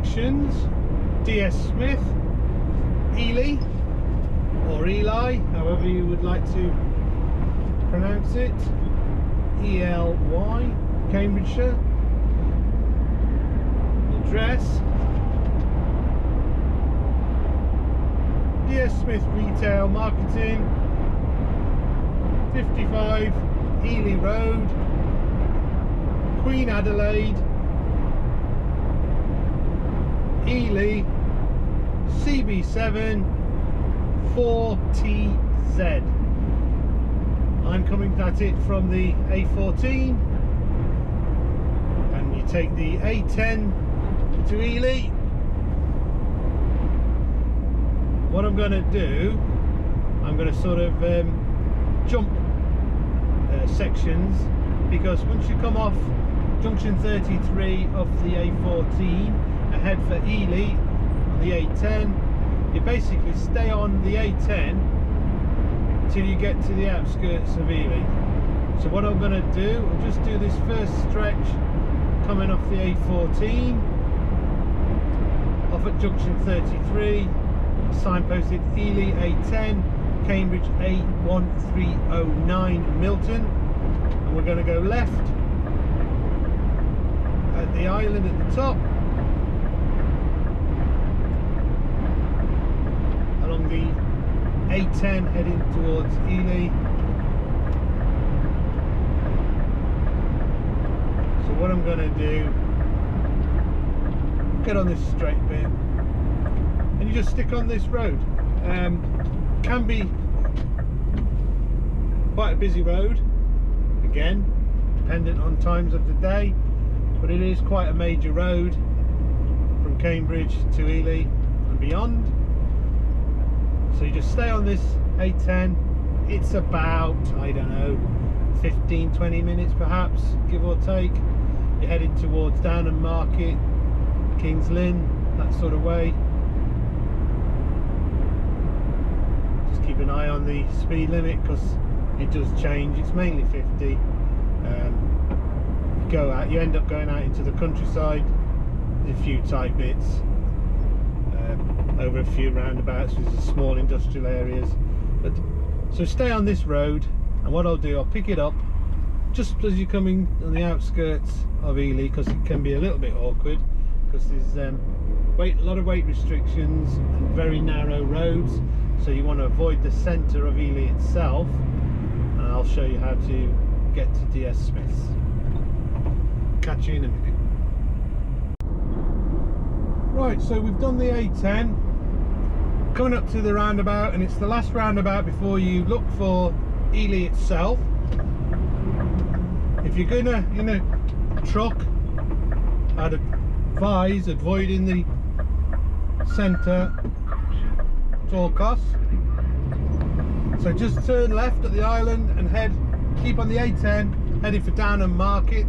sections, DS Smith Ely, or Eli, however you would like to pronounce it, ELY, Cambridgeshire. Address: DS Smith Retail Marketing, 55 Ely Road, Queen Adelaide, Ely, CB7 4TZ. I'm coming at it from the A14, and you take the A10 to Ely. What I'm going to do, I'm going to sort of jump sections, because once you come off junction 33 of the A14 ahead for Ely on the A10, you basically stay on the A10 until you get to the outskirts of Ely. So what I'm going to do, I'll just do this first stretch coming off the A14 off at junction 33, signposted Ely A10, Cambridge A1309 Milton, and we're going to go left at the island at the top, along the A10 heading towards Ely. So what I'm going to do, get on this straight bit, and you just stick on this road. Can be quite a busy road, again dependent on times of the day, but it is quite a major road from Cambridge to Ely and beyond. So you just stay on this A10. It's about, I don't know, 15-20 minutes perhaps, give or take. You're heading towards Downham Market, Kings Lynn, that sort of way. Just keep an eye on the speed limit, because it does change. It's mainly 50. You end up going out into the countryside, a few tight bits, over a few roundabouts with the small industrial areas. But so stay on this road, and what I'll do, I'll pick it up just as you're coming on the outskirts of Ely, because it can be a little bit awkward, because there's a lot of weight restrictions and very narrow roads, so you want to avoid the centre of Ely itself, and I'll show you how to get to DS Smith's. Catch you in a minute. Right, so we've done the A10, coming up to the roundabout, and it's the last roundabout before you look for Ely itself. If you're gonna in a truck, I'd advise avoiding the centre at all costs. So just turn left at the island and keep on the A10, heading for Downham Market,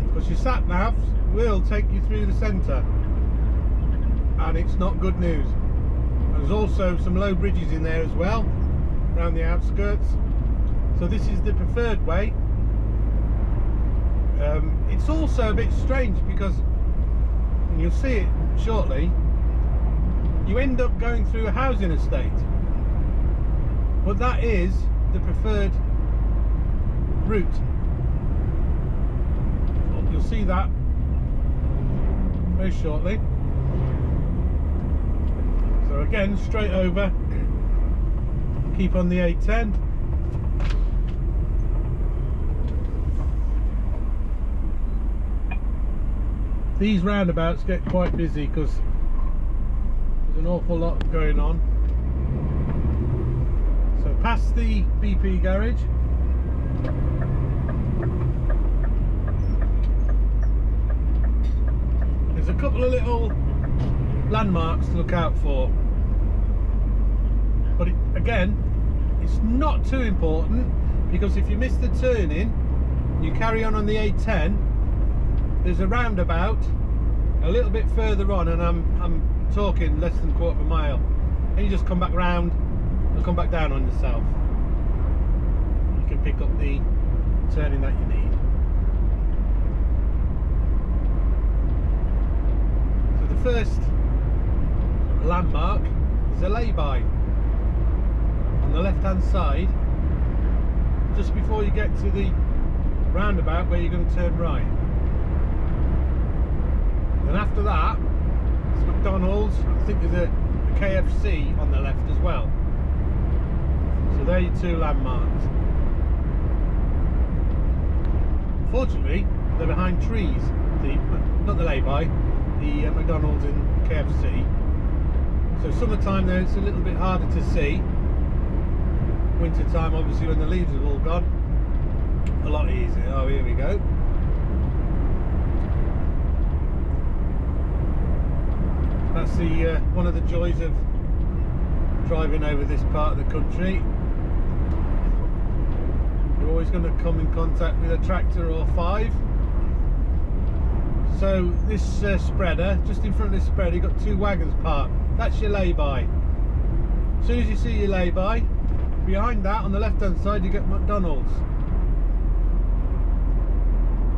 because your sat navs will take you through the centre, and it's not good news. There's also some low bridges in there as well around the outskirts, so this is the preferred way. It's also a bit strange because, and you'll see it shortly, you end up going through a housing estate, but that is the preferred route. You'll see that very shortly. So again, straight over, keep on the A10. These roundabouts get quite busy because there's an awful lot going on. So past the BP garage, there's a couple of little landmarks to look out for, but again, it's not too important, because if you miss the turning, you carry on the A10. There's a roundabout a little bit further on, and I'm talking less than a quarter of a mile, and you just come back round and come back down on yourself. You can pick up the turning that you need. first landmark is a lay-by on the left hand side, just before you get to the roundabout where you're going to turn right. Then after that it's McDonald's. I think there's a KFC on the left as well. So there are your two landmarks. Fortunately they're behind trees, not the lay-by, the McDonald's and KFC. So summertime there it's a little bit harder to see. Winter time, obviously, when the leaves have all gone, a lot easier. Oh, here we go. That's the one of the joys of driving over this part of the country. You're always going to come in contact with a tractor or five. So this spreader, just in front of this spreader, you've got two wagons parked. That's your lay-by. As soon as you see your lay-by, behind that on the left hand side you get McDonald's.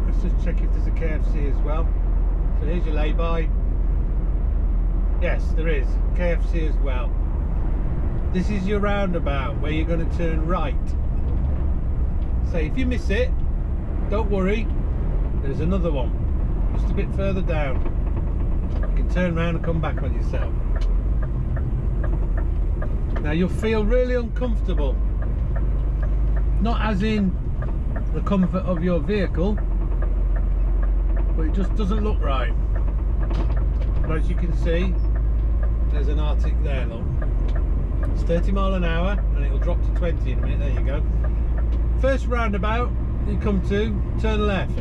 Let's just check if there's a KFC as well. So here's your lay-by. Yes, there is KFC as well. This is your roundabout where you're going to turn right. So if you miss it, don't worry, there's another one just a bit further down. You can turn around and come back on yourself. Now you'll feel really uncomfortable, not as in the comfort of your vehicle, but it just doesn't look right. But as you can see, there's an Arctic there, look. It's 30 mile an hour and it'll drop to 20 in a minute. There you go. First roundabout you come to, turn left.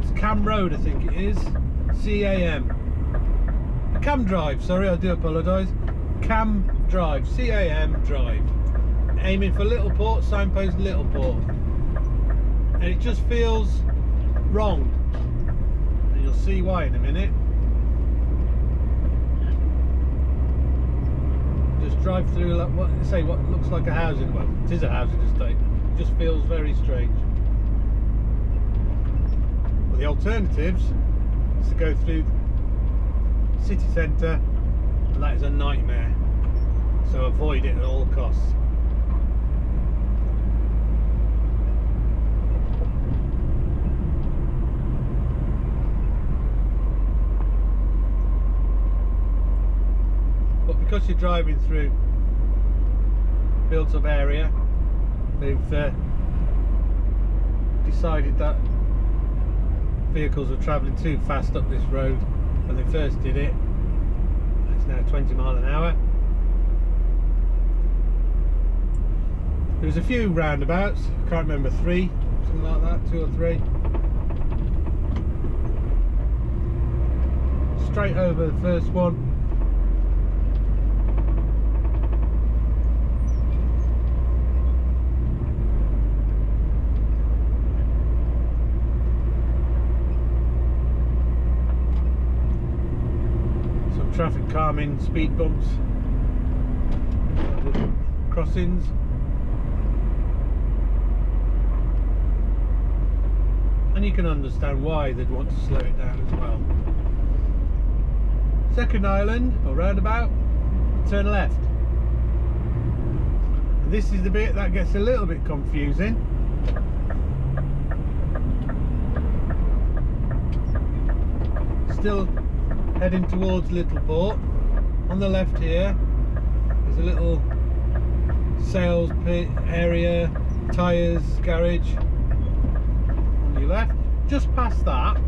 It's Cam Road, I think it is. CAM. Cam Drive, sorry, I do apologise. Cam Drive, CAM Drive. Aiming for Littleport, signpost Littleport. And it just feels wrong. And you'll see why in a minute. Just drive through what looks like a housing, well, it is a housing estate. It just feels very strange. Well, the alternatives is to go through city centre, and that is a nightmare, so avoid it at all costs. But because you're driving through built up area, they've decided that vehicles are travelling too fast up this road. When they first did it, it's now 20 mile an hour. There was a few roundabouts, I can't remember, 3, something like that, 2 or 3. Straight over the first one. Traffic calming, speed bumps, crossings. And you can understand why they'd want to slow it down as well. Second island, or roundabout, turn left. And this is the bit that gets a little bit confusing. Still heading towards Littleport. On the left here there's a little sales pit area, tyres, garage. On your left, just past that,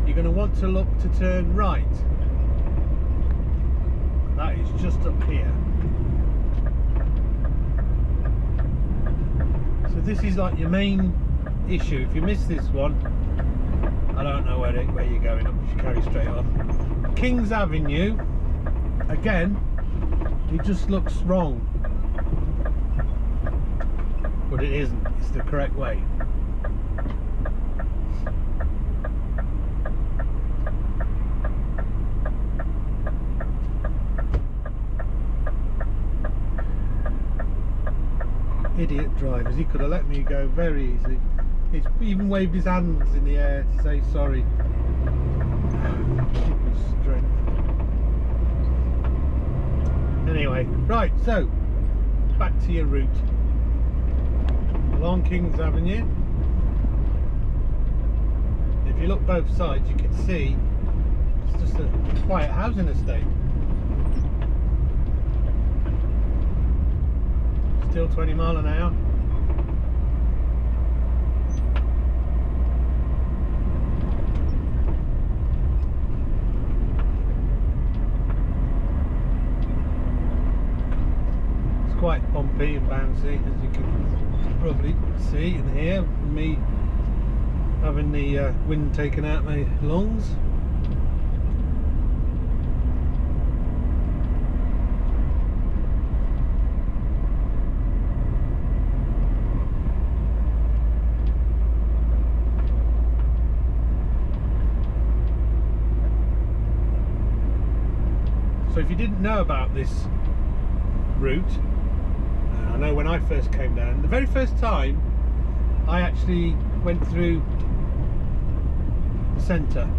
you're going to want to look to turn right. That is just up here. So this is like your main issue. If you miss this one, I don't know where you're going up, if you carry straight on. King's Avenue, again, it just looks wrong. But it isn't, it's the correct way. Idiot drivers, he could have let me go very easily. He's even waved his hands in the air to say sorry. Anyway, right, so back to your route. Along Kings Avenue. If you look both sides, you can see it's just a quiet housing estate. Still 20 miles an hour. It's quite bumpy and bouncy, as you can probably see and hear from me having the wind taken out my lungs. So if you didn't know about this route, I know when I first came down, the very first time I actually went through the centre,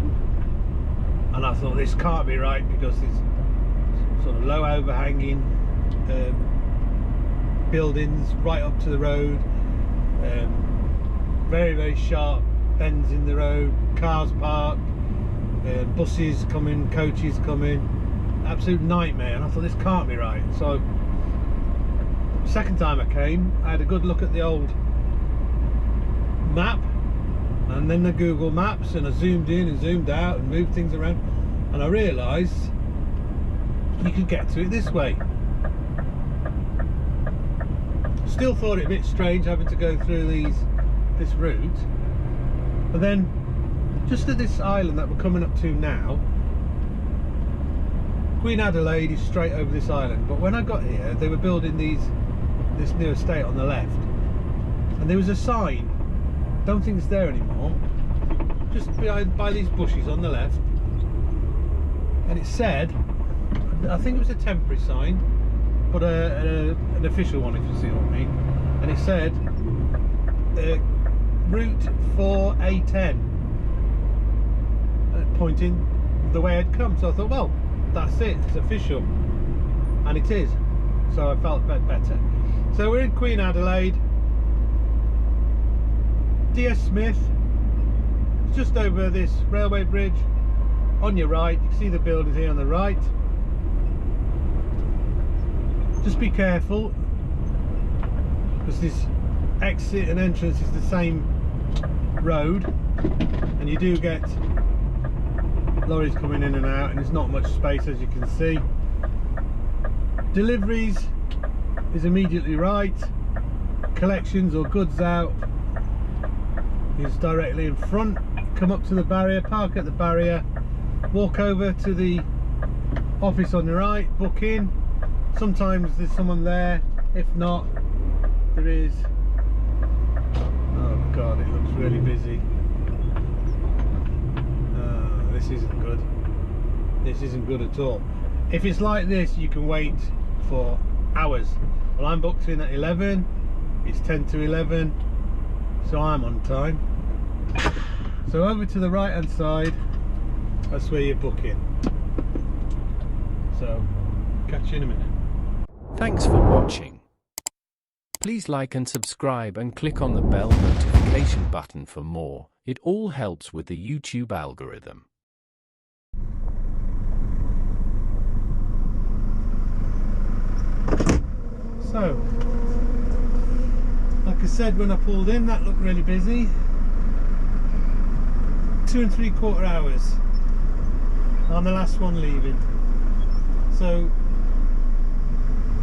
and I thought this can't be right because there's sort of low overhanging buildings right up to the road, very, very sharp bends in the road, cars parked, buses coming, coaches coming. Absolute nightmare, and I thought this can't be right. So second time I came, I had a good look at the old map and then the Google Maps, and I zoomed in and zoomed out and moved things around, and I realised you could get to it this way. Still thought it a bit strange having to go through this route, but then just at this island that we're coming up to now, Queen Adelaide is straight over this island, but when I got here they were building this new estate on the left, and there was a sign, don't think it's there anymore, just by these bushes on the left, and it said, I think it was a temporary sign, but an official one, if you see what I mean, and it said route 4A10, pointing the way I'd come. So I thought, well, that's it, it's official, and it is, so I felt a bit better. So we're in Queen Adelaide, DS Smith, it's just over this railway bridge. On your right, you can see the buildings here on the right. Just be careful, because this exit and entrance is the same road, and you do get lorries coming in and out, and there's not much space, as you can see. Deliveries is immediately right, collections or goods out is directly in front. Come up to the barrier, park at the barrier, walk over to the office on the right, book in. Sometimes there's someone there, if not, there is. Oh god, it looks really busy. This isn't good. This isn't good at all. If it's like this, you can wait for hours. Well, I'm booked in at 11, it's 10 to 11, so I'm on time. So over to the right hand side, that's where you book in. So catch you in a minute. Thanks for watching. Please like and subscribe and click on the bell notification button for more. It all helps with the YouTube algorithm. So, like I said, when I pulled in, that looked really busy. 2 3/4 hours. I'm the last one leaving. So,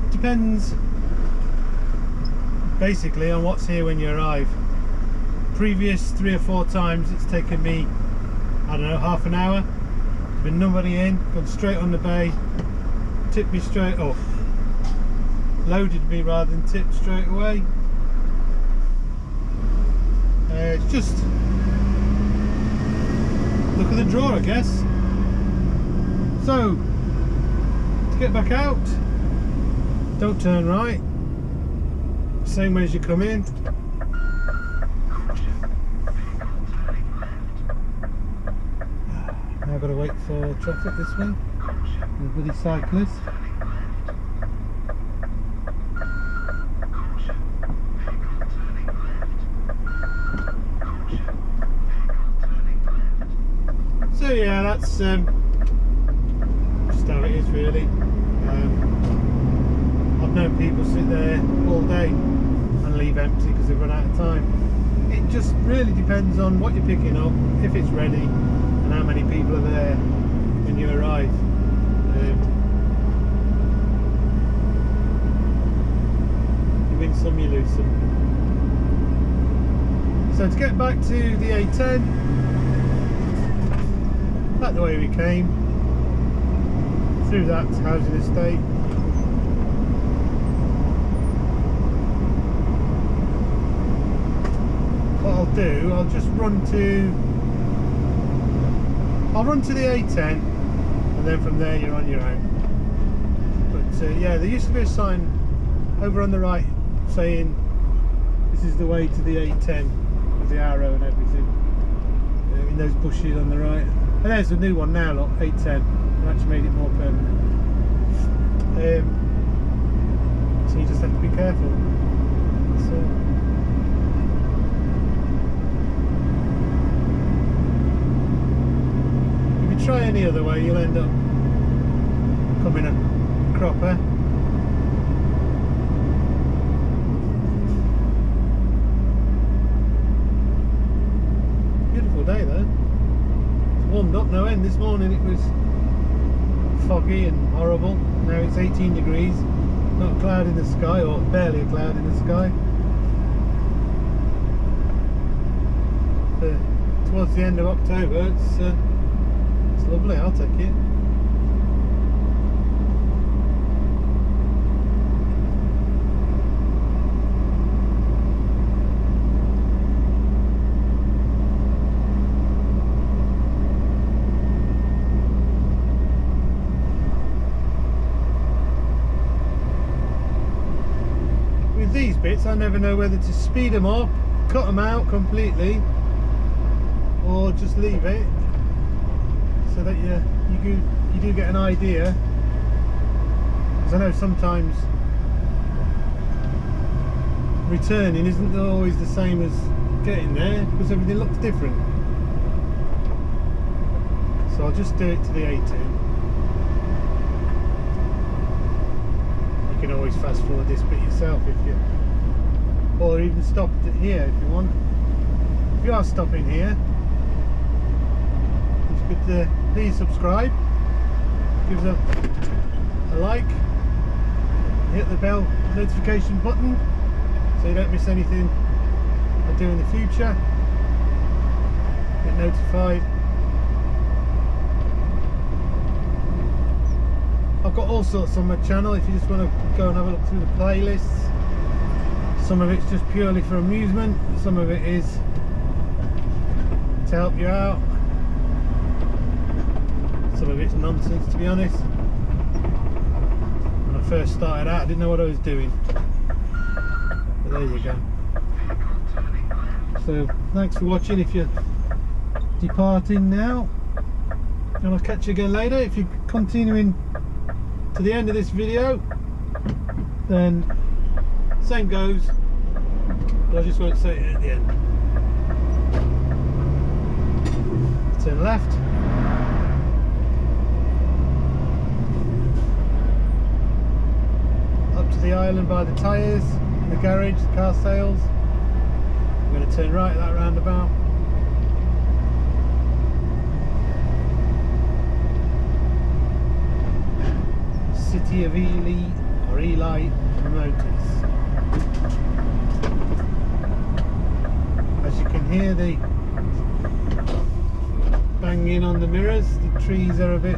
depends basically on what's here when you arrive. Previous 3 or 4 times it's taken me, I don't know, half an hour. There's been nobody in, gone straight on the bay, tipped me straight off. Loaded me rather than tipped straight away. It's just look at the draw, I guess. So to get back out, don't turn right, same way as you come in. Now I've got to wait for traffic this way, the bloody cyclists. that's just how it is really. I've known people sit there all day and leave empty because they've run out of time. It just really depends on what you're picking up, if it's ready, and how many people are there when you arrive. You win some, you lose some. So to get back to the A10, back the way we came, through that housing estate. What I'll do, I'll run to the A10, and then from there you're on your own. But yeah, there used to be a sign over on the right saying this is the way to the A10, with the arrow and everything, in those bushes on the right. And there's a new one now, look, A10. They actually made it more permanent. So you just have to be careful. If you try any other way, you'll end up coming a cropper. Beautiful day though. Warmed up no end. This morning it was foggy and horrible. Now it's 18 degrees, not a cloud in the sky, or barely a cloud in the sky. Towards the end of October, it's lovely. I'll take it. These bits I never know whether to speed them up, cut them out completely, or just leave it so that you do get an idea, because I know sometimes returning isn't always the same as getting there because everything looks different. So I'll just do it to the A10. You can always fast forward this bit yourself if you, or even stop it here if you want. If you are stopping here, you could please subscribe, give us a like, hit the bell notification button so you don't miss anything I do in the future. Get notified. I've got all sorts on my channel if you just want to go and have a look through the playlists. Some of it's just purely for amusement, some of it is to help you out, some of it's nonsense to be honest. When I first started out I didn't know what I was doing, but there you go. So thanks for watching if you're departing now, and I'll catch you again later. If you're continuing to the end of this video, then same goes, but I just won't say it at the end. Turn left, up to the island by the tyres, the garage, the car sales. I'm going to turn right at that roundabout. City of Ely, or Ely Motors. As you can hear the banging on the mirrors, the trees are a bit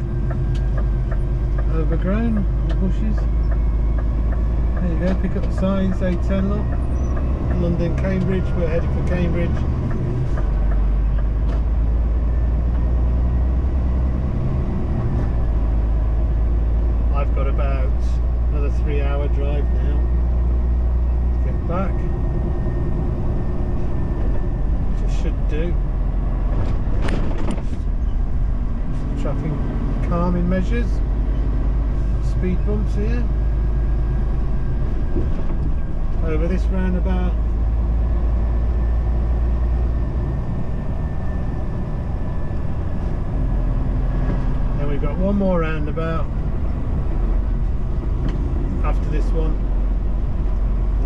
overgrown, the bushes. There you go, pick up the signs, A10 look. London, Cambridge, we're heading for Cambridge. I've got about another 3-hour drive now to get back, which I should do. Traffic calming measures, speed bumps here. Over this roundabout. we've got one more roundabout after this one,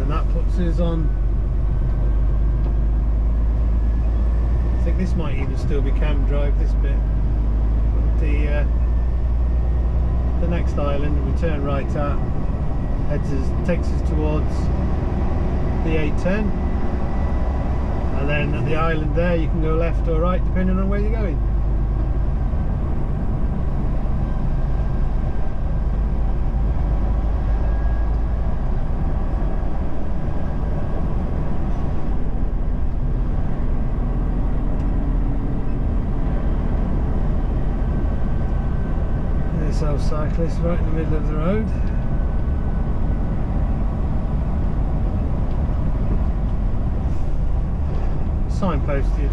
and that puts us on. I think this might even still be cam drive, this bit. But the next island we turn right at takes us towards the A10, and then at the island there you can go left or right depending on where you're going. There's our cyclist right in the middle of the road. Signposted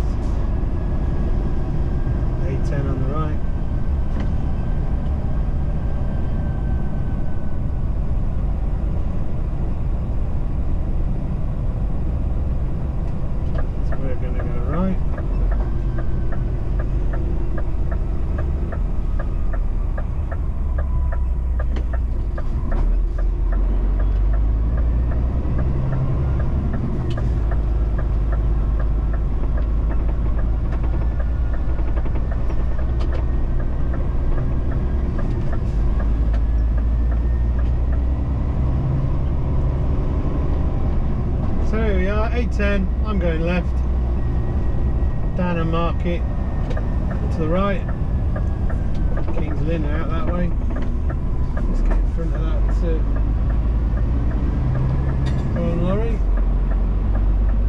A10 on the right. So we're going to go right. So here we are, A10, I'm going left, down a market to the right, King's Lynn out that way. Let's get in front of that one lorry.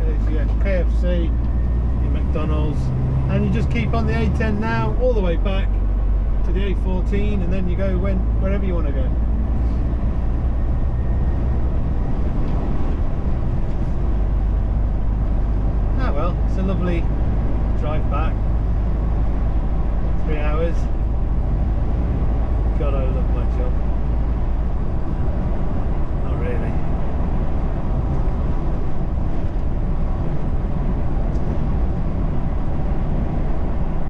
There's your KFC, your McDonald's, and you just keep on the A10 now, all the way back to the A14, and then you go wherever you want to go. Well, it's a lovely drive back, 3 hours.